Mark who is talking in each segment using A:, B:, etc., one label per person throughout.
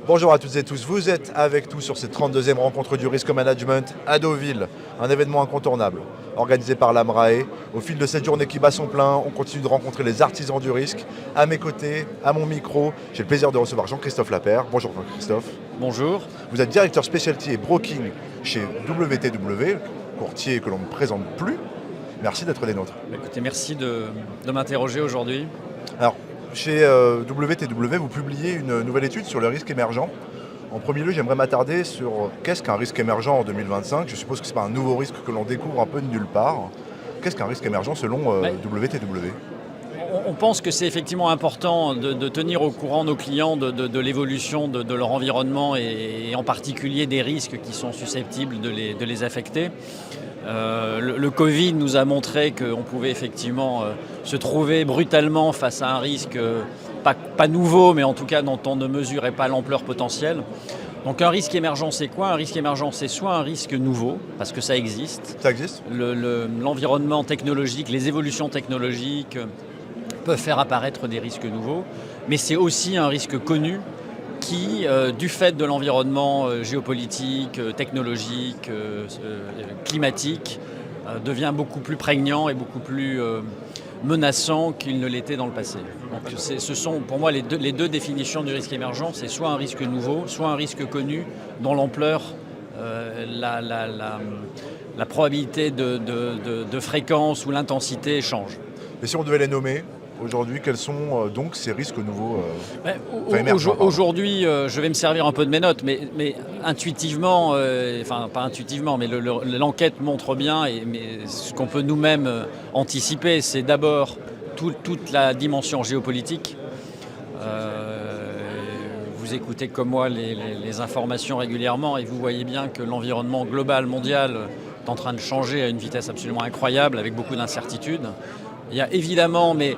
A: Bonjour à toutes et tous, vous êtes avec nous sur cette 32e rencontre du risque management à Deauville, un événement incontournable, organisé par l'AMRAE. Au fil de cette journée qui bat son plein, on continue de rencontrer les artisans du risque. À mes côtés, à mon micro, j'ai le plaisir de recevoir Jean-Christophe Lapère. Bonjour Jean-Christophe.
B: Bonjour.
A: Vous êtes directeur specialty et broking chez WTW, courtier que l'on ne présente plus. Merci d'être des nôtres.
B: Écoutez, merci de m'interroger aujourd'hui.
A: Alors, chez WTW, vous publiez une nouvelle étude sur le risque émergent. En premier lieu, j'aimerais m'attarder sur qu'est-ce qu'un risque émergent en 2025. Je suppose que ce n'est pas un nouveau risque que l'on découvre un peu de nulle part. Qu'est-ce qu'un risque émergent selon WTW ?
B: On pense que c'est effectivement important de tenir au courant nos clients de l'évolution de leur environnement et en particulier des risques qui sont susceptibles de les affecter. Le Covid nous a montré qu'on pouvait effectivement se trouver brutalement face à un risque pas nouveau, mais en tout cas dont on ne mesurait pas l'ampleur potentielle. Donc un risque émergent, c'est quoi ? Un risque émergent, c'est soit un risque nouveau, parce que ça existe.
A: Ça existe ?
B: L'environnement technologique, les évolutions technologiques peuvent faire apparaître des risques nouveaux, mais c'est aussi un risque connu qui, du fait de l'environnement géopolitique, technologique, climatique, devient beaucoup plus prégnant et beaucoup plus menaçant qu'il ne l'était dans le passé. Donc ce sont pour moi les deux définitions du risque émergent, c'est soit un risque nouveau, soit un risque connu dont l'ampleur, la probabilité de fréquence ou l'intensité change.
A: Et si on devait les nommer aujourd'hui, quels sont donc ces risques nouveaux
B: Aujourd'hui, je vais me servir un peu de mes notes, mais intuitivement, enfin pas intuitivement, mais l'enquête montre bien, mais ce qu'on peut nous-mêmes anticiper, c'est d'abord toute la dimension géopolitique. Vous écoutez comme moi les informations régulièrement et vous voyez bien que l'environnement global, mondial, est en train de changer à une vitesse absolument incroyable, avec beaucoup d'incertitudes. Il y a évidemment, mais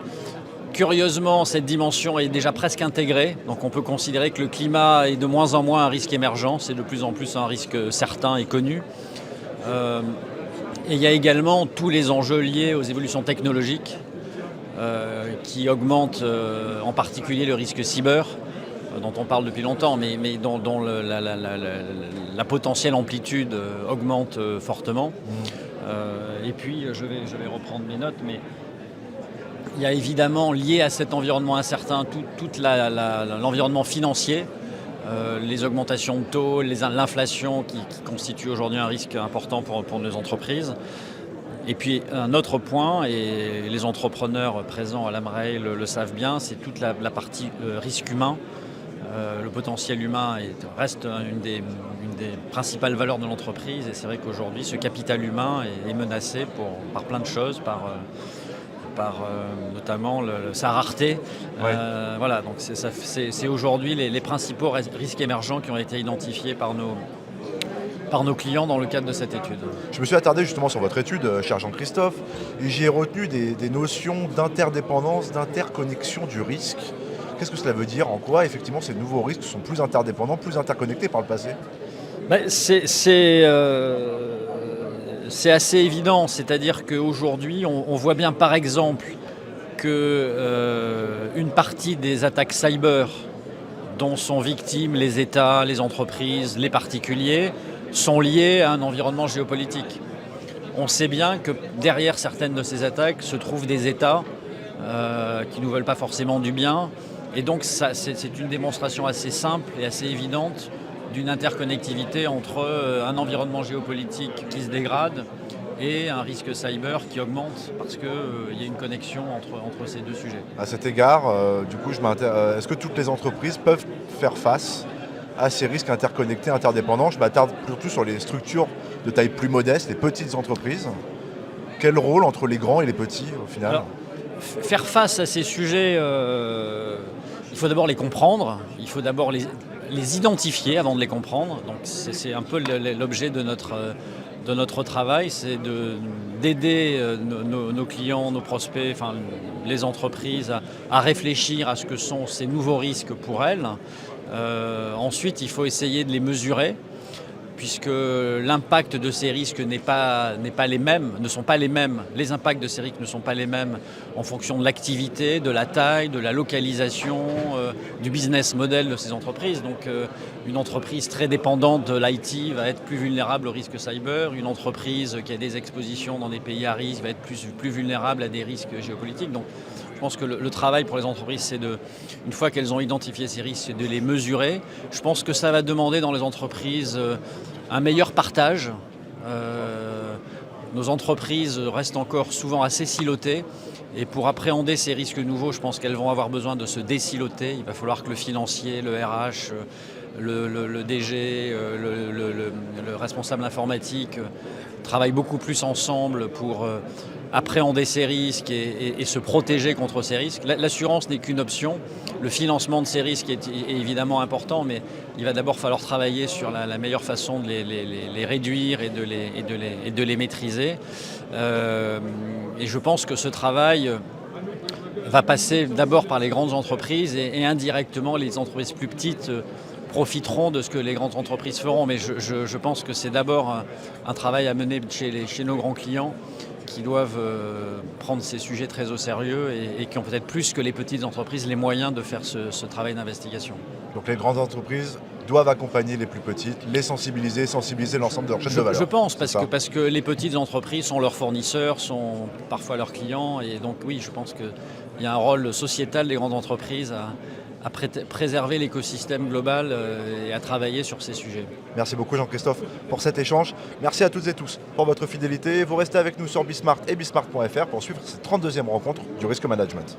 B: curieusement, cette dimension est déjà presque intégrée. Donc on peut considérer que le climat est de moins en moins un risque émergent, c'est de plus en plus un risque certain et connu. Et il y a également tous les enjeux liés aux évolutions technologiques qui augmentent en particulier le risque cyber, dont on parle depuis longtemps, mais dont la potentielle amplitude augmente fortement. Et puis, je vais reprendre mes notes, mais il y a évidemment, lié à cet environnement incertain, tout l'environnement financier, les augmentations de taux, l'inflation qui constitue aujourd'hui un risque important pour nos entreprises. Et puis un autre point, et les entrepreneurs présents à l'AMRAE le savent bien, c'est toute la partie risque humain. Le potentiel humain reste une des principales valeurs de l'entreprise, et c'est vrai qu'aujourd'hui ce capital humain est menacé par plein de choses, par notamment sa rareté. Ouais. Voilà, donc c'est aujourd'hui les principaux risques émergents qui ont été identifiés par nos clients dans le cadre de cette étude.
A: Je me suis attardé justement sur votre étude, cher Jean-Christophe, et j'y ai retenu des notions d'interdépendance, d'interconnexion du risque. Qu'est-ce que cela veut dire ? En quoi, effectivement, ces nouveaux risques sont plus interdépendants, plus interconnectés par le passé ?
B: C'est assez évident, c'est-à-dire qu'aujourd'hui, on voit bien par exemple qu'une partie des attaques cyber dont sont victimes les États, les entreprises, les particuliers, sont liées à un environnement géopolitique. On sait bien que derrière certaines de ces attaques se trouvent des États qui ne nous veulent pas forcément du bien. Et donc c'est une démonstration assez simple et assez évidente d'une interconnectivité entre un environnement géopolitique qui se dégrade et un risque cyber qui augmente parce qu'il y a une connexion entre ces deux sujets.
A: À cet égard, du coup, est-ce que toutes les entreprises peuvent faire face à ces risques interconnectés, interdépendants ? Je m'attarde surtout sur les structures de taille plus modeste, les petites entreprises. Quel rôle entre les grands et les petits au final ?
B: Alors, faire face à ces sujets, il faut d'abord les comprendre, il faut d'abord les identifier avant de les comprendre. Donc c'est un peu l'objet de notre travail, c'est d'aider nos clients, nos prospects, enfin les entreprises à réfléchir à ce que sont ces nouveaux risques pour elles. Ensuite, il faut essayer de les mesurer. puisque l'impact de ces risques ne sont pas les mêmes. Les impacts de ces risques ne sont pas les mêmes en fonction de l'activité, de la taille, de la localisation, du business model de ces entreprises. Donc une entreprise très dépendante de l'IT va être plus vulnérable au risque cyber. Une entreprise qui a des expositions dans des pays à risque va être plus vulnérable à des risques géopolitiques. Donc je pense que le travail pour les entreprises, c'est une fois qu'elles ont identifié ces risques, c'est de les mesurer. Je pense que ça va demander dans les entreprises un meilleur partage. Nos entreprises restent encore souvent assez silotées. Et pour appréhender ces risques nouveaux, je pense qu'elles vont avoir besoin de se désiloter. Il va falloir que le financier, le RH, le DG, le responsable informatique travaillent beaucoup plus ensemble pour appréhender ces risques et se protéger contre ces risques. L'assurance n'est qu'une option. Le financement de ces risques est évidemment important, mais il va d'abord falloir travailler sur la meilleure façon de les réduire et de les maîtriser. Et je pense que ce travail va passer d'abord par les grandes entreprises et indirectement les entreprises plus petites profiteront de ce que les grandes entreprises feront. Mais je pense que c'est d'abord un travail à mener chez nos grands clients qui doivent prendre ces sujets très au sérieux et qui ont peut-être plus que les petites entreprises les moyens de faire ce travail d'investigation.
A: Donc les grandes entreprises doivent accompagner les plus petites, les sensibiliser l'ensemble de leur chaîne de valeur.
B: Je pense, parce que les petites entreprises sont leurs fournisseurs, sont parfois leurs clients. Et donc oui, je pense qu'il y a un rôle sociétal des grandes entreprises à préserver l'écosystème global et à travailler sur ces sujets.
A: Merci beaucoup Jean-Christophe pour cet échange. Merci à toutes et tous pour votre fidélité. Vous restez avec nous sur Bismart et bismart.fr pour suivre cette 32e rencontre du risque management.